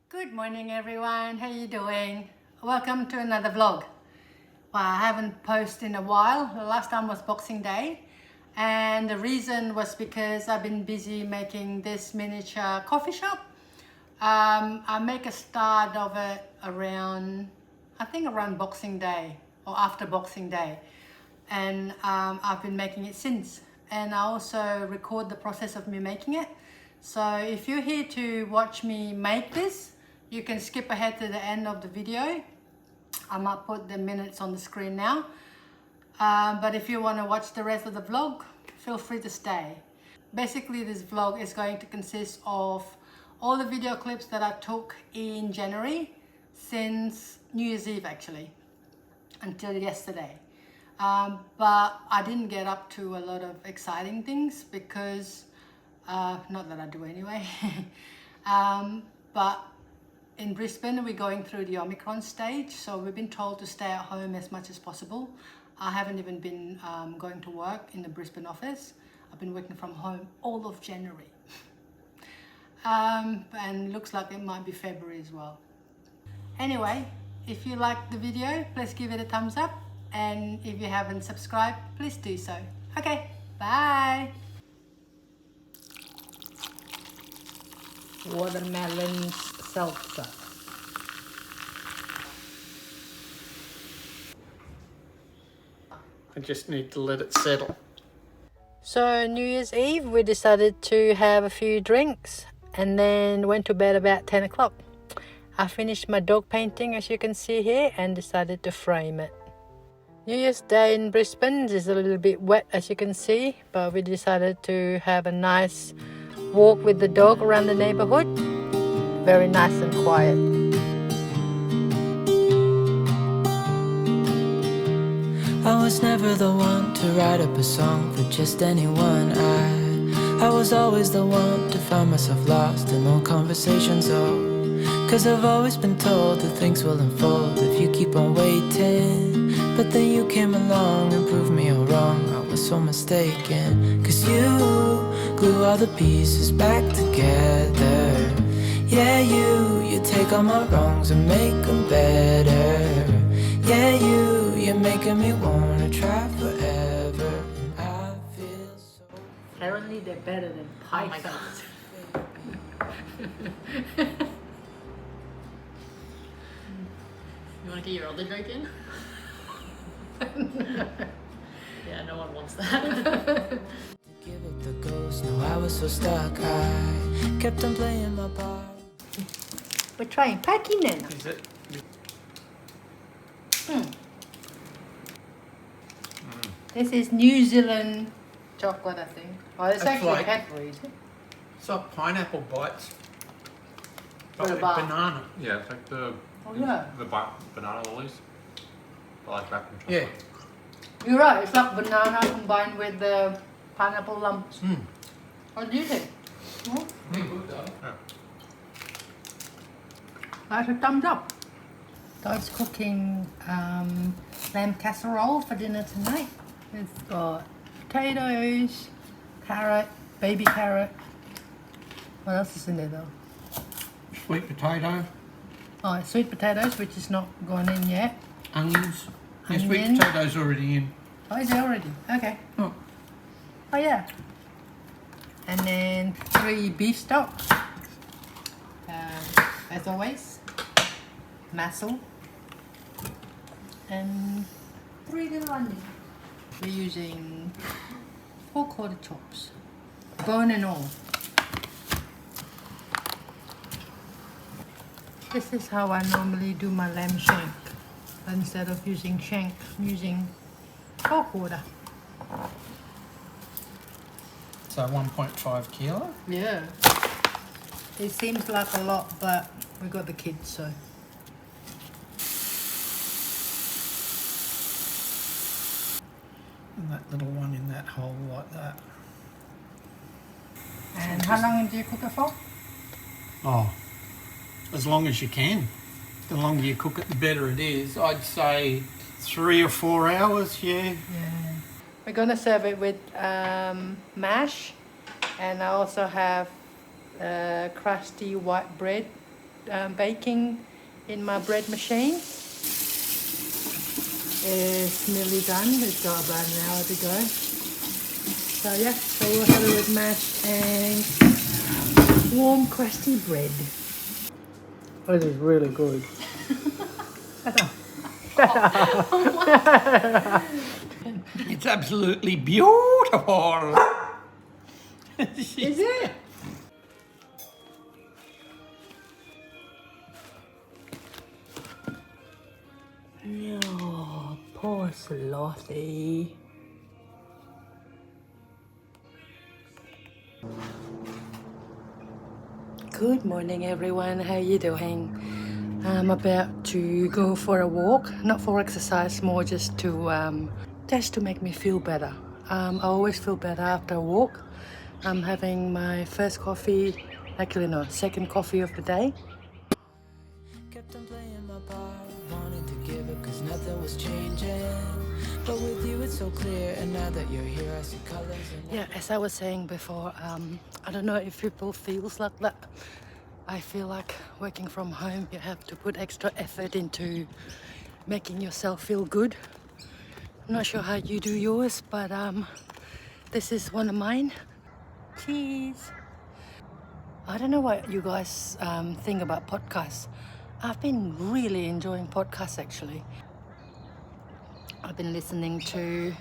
Good morning everyone, how you doing? Welcome to another vlog. Well, I haven't posted in a while. The last time was Boxing Day, and the reason was because I've been busy making this miniature coffee shop. I make a start of it around, I think around Boxing Day or after Boxing Day, and I've been making it since, and I also record the process of me making it. So if you're here to watch me make this, you can skip ahead to the end of the video. I might put the minutes on the screen now. But if you want to watch the rest of the vlog, feel free to stay. Basically, this vlog is going to consist of all the video clips that I took in January since New Year's Eve actually, until yesterday. But I didn't get up to a lot of exciting things because, not that I do anyway, but in Brisbane, we're going through the Omicron stage, so we've been told to stay at home as much as possible. I haven't even been going to work in the Brisbane office. I've been working from home all of January. And looks like it might be February as well. Anyway, if you liked the video, please give it a thumbs up. And if you haven't subscribed, please do so. Okay, bye. Watermelon salsa. I just need to let it settle. So New Year's Eve we decided to have a few drinks and then went to bed about 10 o'clock. I finished my dog painting as you can see here and decided to frame it. New Year's Day in Brisbane is a little bit wet as you can see, but we decided to have a nice walk with the dog around the neighborhood. Very nice and quiet. I was never the one to write up a song for just anyone. I was always the one to find myself lost in long conversations. Cause I've always been told that things will unfold if you keep on waiting. But then you came along and proved me all wrong. I was so mistaken. Cause you glue all the pieces back together. Yeah, you take all my wrongs and make them better. Yeah, you're making me wanna try forever. And I feel so... Apparently they're better than pythons. You want to get your other joke in? Yeah, no one wants that. Give up the ghost, no, I was so stuck. I kept on playing my part. We're trying packing then. Is it? This is New Zealand chocolate, I think. Oh, it's That's actually like- Cadbury, is it? It's like pineapple bites. With a But with bar. banana. Yeah, it's like the Oh yeah. banana lollies. I like that from Yeah. chocolate. You're right, it's like banana combined with the pineapple lumps. Mm. What do you think? Oh, Yeah. that's a thumbs up. God's cooking lamb casserole for dinner tonight. It's got potatoes, carrot, baby carrot. What else is in there though? Sweet potato, Oh, sweet potatoes, which is not gone in yet. onions. Yeah, sweet Onion. potatoes already in. Oh, is it already? Okay. Oh. Oh yeah. And then 3 beef stock. As always. mussel, and 3 little onions. We're using 4/4 chops, bone and all. This is how I normally do my lamb shank. Instead of using shank, I'm using 4/4. So 1.5 kilo. Yeah. It seems like a lot, but we got the kids, so. And that little one in that hole like that. And how long do you cook it for? Oh, as long as you can. The longer you cook it, the better it is. I'd say 3 or 4 hours, yeah. Yeah. We're gonna serve it with mash, and I also have crusty white bread baking in my bread machine. It's nearly done. It's got about an hour to go. So yeah, so we'll have it with mash and warm crusty bread. This is really good. It's absolutely beautiful. Is it? Oh, poor Slothy. Good morning, everyone. How you doing? I'm about to go for a walk, not for exercise, more just to make me feel better. I always feel better after a walk. I'm having my first coffee, actually no, second coffee of the day. Kept on playing my part, wanted to give it cause nothing was changing. But with you it's so clear, and now that you're here I see colors and Yeah, as I was saying before, I don't know if people feels like that. I feel like working from home, you have to put extra effort into making yourself feel good. I'm not sure how you do yours, but this is one of mine. Cheese. I don't know what you guys think about podcasts. I've been really enjoying podcasts actually. I've been listening to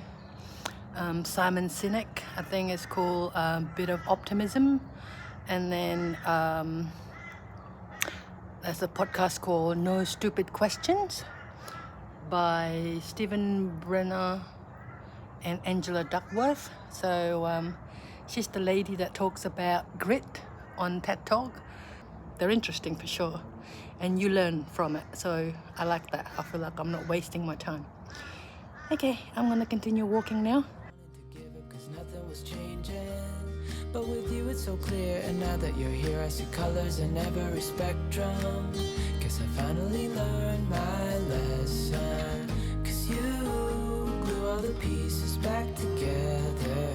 Simon Sinek. I think it's called Bit of Optimism. And then there's a podcast called No Stupid Questions by Stephen Brenner and Angela Duckworth. So she's the lady that talks about grit on TED Talk. They're interesting for sure, and you learn from it. So I like that. I feel like I'm not wasting my time. Okay, I'm gonna continue walking now. to give it cause nothing was changing. But with you it's so clear, and now that you're here I see colors in every spectrum. Guess I finally learned my lesson. Cause you glue all the pieces back together.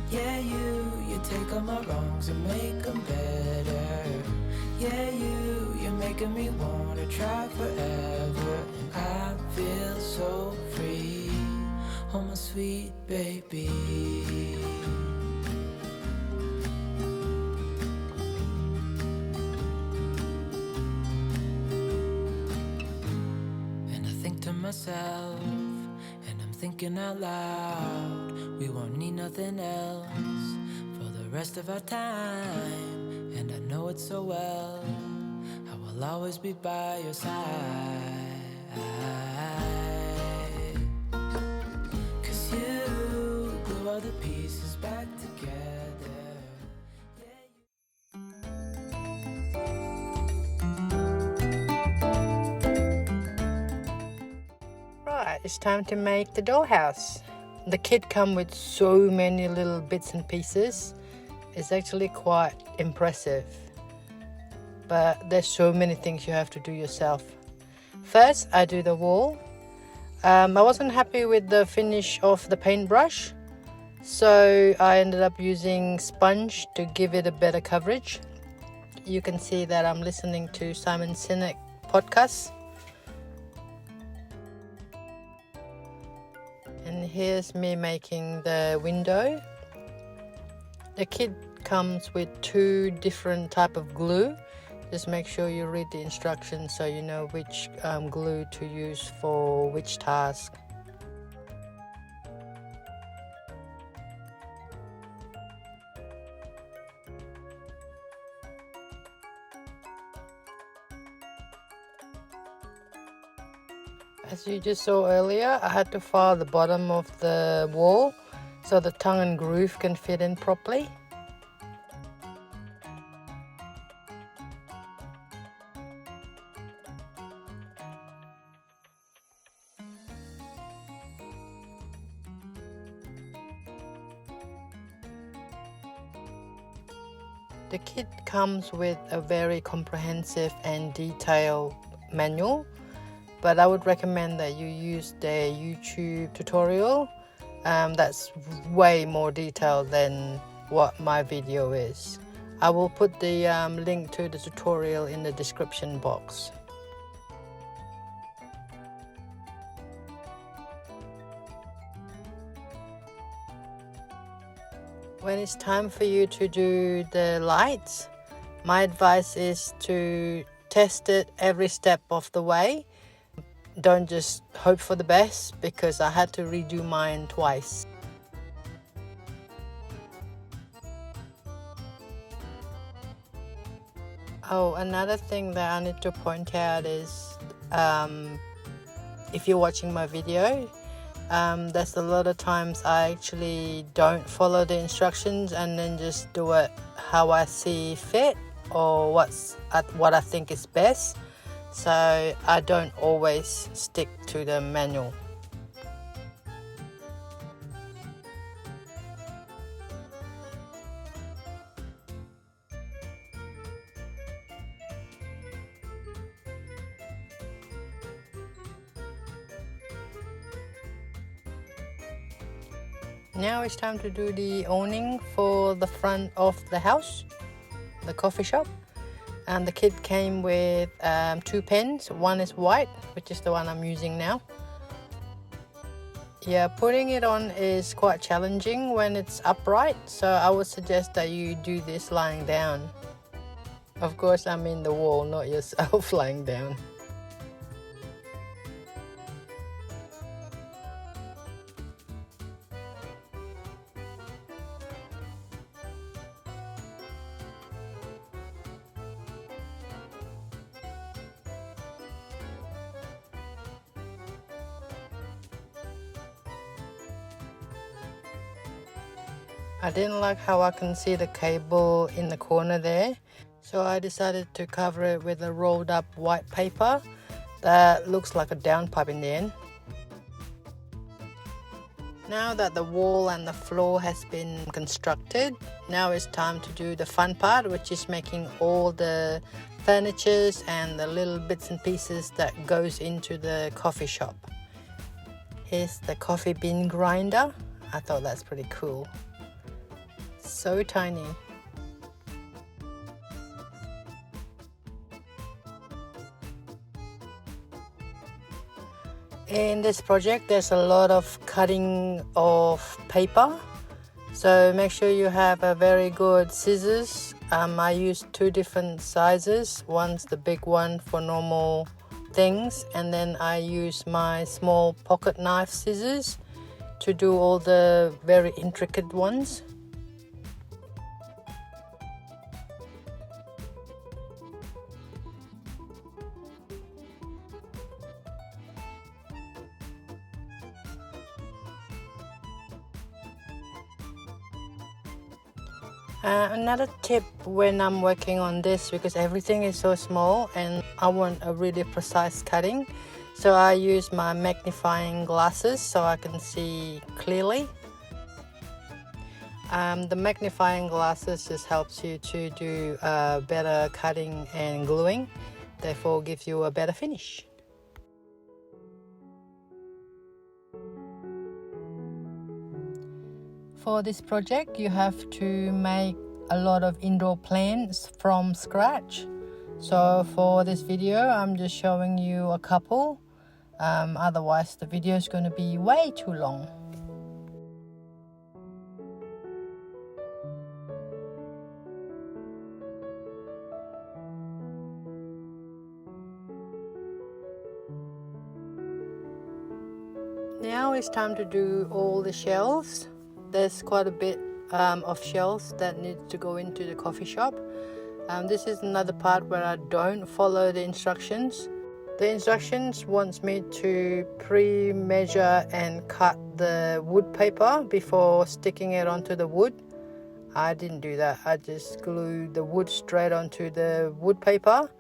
Yeah, you take all my wrongs and make them better. Yeah, you're making me wanna try forever. And I feel so free, oh my sweet baby. And I think to myself, and I'm thinking out loud, we won't need nothing else for the rest of our time. And I know it so well, I will always be by your side. Cause you glue all the pieces back together. Right, it's time to make the dollhouse. The kit come with so many little bits and pieces. It's actually quite impressive. But there's so many things you have to do yourself. First, I do the wall. I wasn't happy with the finish of the paintbrush, so I ended up using sponge to give it a better coverage. You can see that I'm listening to Simon Sinek podcast. And here's me making the window. The kit comes with 2 different type of glue. Just make sure you read the instructions so you know which glue to use for which task. As you just saw earlier, I had to file the bottom of the wall so the tongue and groove can fit in properly. The kit comes with a very comprehensive and detailed manual, but I would recommend that you use the YouTube tutorial. That's way more detailed than what my video is. I will put the link to the tutorial in the description box. When it's time for you to do the lights, my advice is to test it every step of the way. Don't just hope for the best, because I had to redo mine twice. Oh, another thing that I need to point out is if you're watching my video, there's a lot of times I actually don't follow the instructions and then just do it how I see fit or what I think is best. So I don't always stick to the manual. Now it's time to do the awning for the front of the house, the coffee shop. And the kit came with 2 pens. One is white, which is the one I'm using now. Yeah, putting it on is quite challenging when it's upright, so I would suggest that you do this lying down. Of course, I mean the wall, not yourself lying down. I didn't like how I can see the cable in the corner there, so I decided to cover it with a rolled up white paper that looks like a downpipe in the end. Now that the wall and the floor has been constructed, now it's time to do the fun part, which is making all the furnitures and the little bits and pieces that goes into the coffee shop. Here's the coffee bean grinder. I thought that's pretty cool. So tiny. In this project, there's a lot of cutting of paper, so make sure you have a very good scissors. I used 2 different sizes. One's the big one for normal things, and then I use my small pocket knife scissors to do all the very intricate ones. Another tip when I'm working on this, because everything is so small and I want a really precise cutting, so I use my magnifying glasses so I can see clearly. The magnifying glasses just helps you to do better cutting and gluing, therefore gives you a better finish. For this project, you have to make a lot of indoor plants from scratch. So for this video, I'm just showing you a couple. Otherwise, the video is going to be way too long. Now it's time to do all the shelves. There's quite a bit of shelves that need to go into the coffee shop. This is another part where I don't follow the instructions. The instructions wants me to pre-measure and cut the wood paper before sticking it onto the wood. I didn't do that. I just glued the wood straight onto the wood paper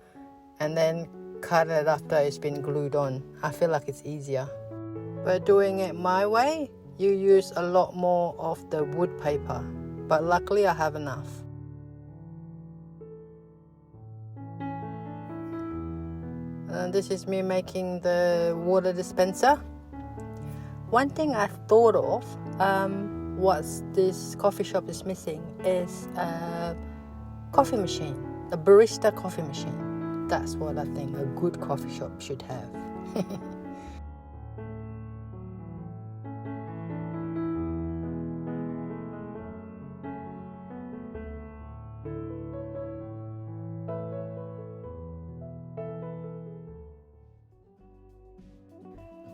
and then cut it after it's been glued on. I feel like it's easier. But doing it my way, you use a lot more of the wood paper. But luckily I have enough. This is me making the water dispenser. One thing I've thought of, what this coffee shop is missing is a coffee machine, a barista coffee machine. That's what I think a good coffee shop should have.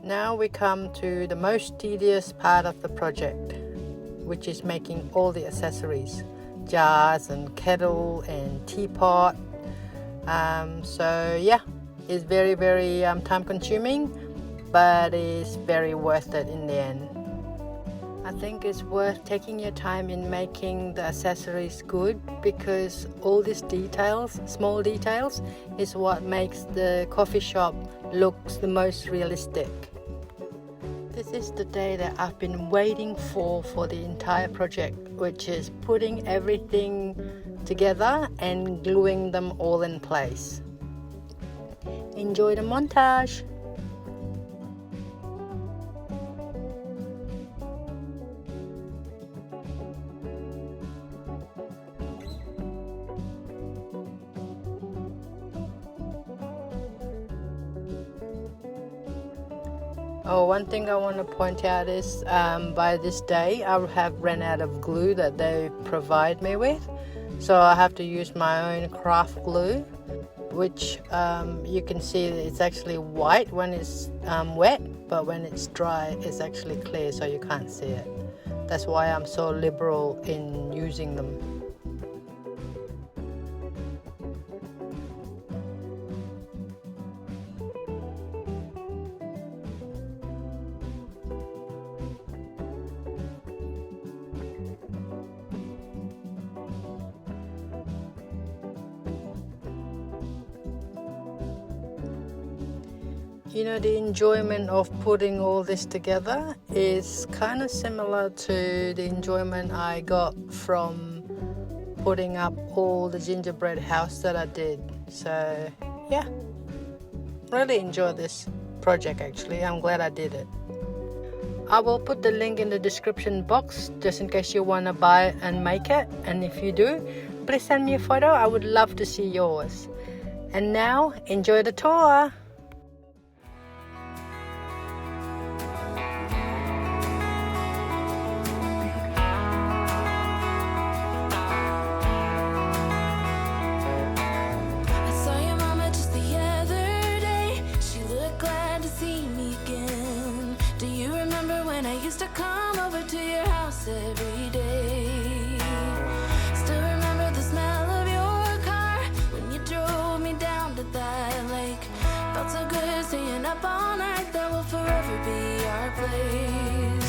Now we come to the most tedious part of the project, which is making all the accessories, jars and kettle and teapot. So yeah, it's very time consuming, but it's very worth it in the end. I think it's worth taking your time in making the accessories good, because all these details, small details, is what makes the coffee shop looks the most realistic. This is the day that I've been waiting for the entire project, which is putting everything together and gluing them all in place. Enjoy the montage! Oh, one thing I want to point out is by this day I have ran out of glue that they provide me with, so I have to use my own craft glue, which you can see it's actually white when it's wet, but when it's dry it's actually clear, so you can't see it. That's why I'm so liberal in using them. You know, the enjoyment of putting all this together is kind of similar to the enjoyment I got from putting up all the gingerbread house that I did. So yeah, really enjoy this project actually. I'm glad I did it. I will put the link in the description box just in case you want to buy and make it, and if you do, please send me a photo. I would love to see yours. And now enjoy the tour. Every day. Still remember the smell of your car when you drove me down to that lake. Felt so good staying up all night. That will forever be our place.